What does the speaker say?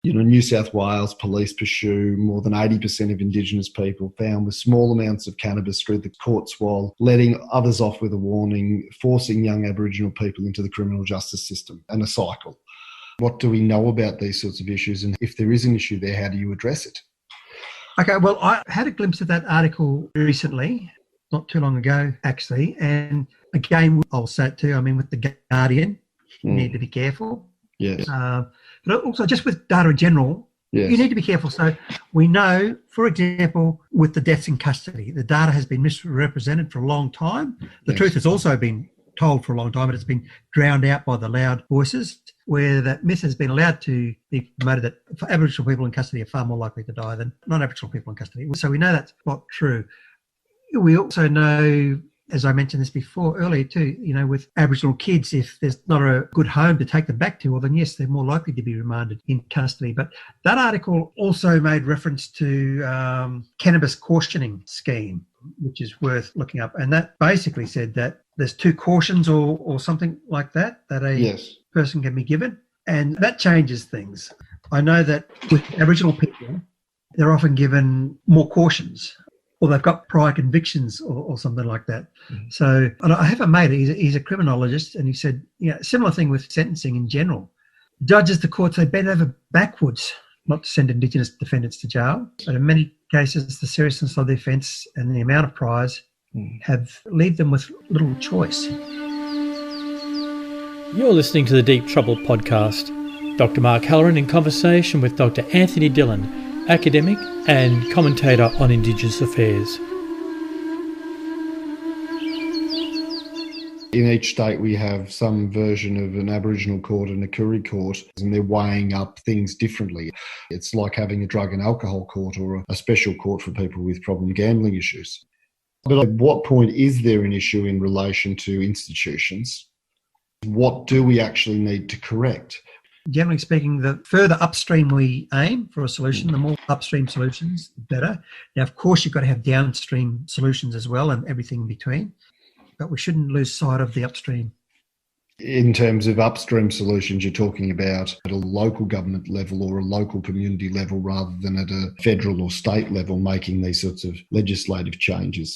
New South Wales police pursue more than 80% of Indigenous people found with small amounts of cannabis through the courts while letting others off with a warning, forcing young Aboriginal people into the criminal justice system and a cycle. What do we know about these sorts of issues? And if there is an issue there, how do you address it? Okay, well, I had a glimpse of that article recently, not too long ago, actually. And again, I'll say it too, with The Guardian, you need to be careful. Yes. But also just with data in general, yes. You need to be careful. So we know, for example, with the deaths in custody, the data has been misrepresented for a long time. The truth has also been told for a long time, but it's been drowned out by the loud voices, where that myth has been allowed to be promoted that Aboriginal people in custody are far more likely to die than non-Aboriginal people in custody. So we know that's not true. We also know, as I mentioned this before earlier too, with Aboriginal kids, if there's not a good home to take them back to, well then yes, they're more likely to be remanded in custody. But that article also made reference to cannabis cautioning scheme, which is worth looking up. And that basically said that there's 2 cautions or something like that a person can be given. And that changes things. I know that with Aboriginal people, they're often given more cautions, or they've got prior convictions or something like that. Mm-hmm. So and I have a mate, he's a criminologist, and he said, similar thing with sentencing in general. Judges, the courts, they bend over backwards not to send Indigenous defendants to jail. But in many cases, the seriousness of the offence and the amount of priors have leave them with little choice. You're listening to the Deep Trouble podcast. Dr. Mark Halloran in conversation with Dr. Anthony Dillon, academic and commentator on Indigenous affairs. In each state we have some version of an Aboriginal court and a Koori court, and they're weighing up things differently. It's like having a drug and alcohol court or a special court for people with problem gambling issues. But at what point is there an issue in relation to institutions? What do we actually need to correct? Generally speaking, the further upstream we aim for a solution, the more upstream solutions, the better. Now, of course, you've got to have downstream solutions as well and everything in between, but we shouldn't lose sight of the upstream. In terms of upstream solutions, you're talking about at a local government level or a local community level rather than at a federal or state level making these sorts of legislative changes.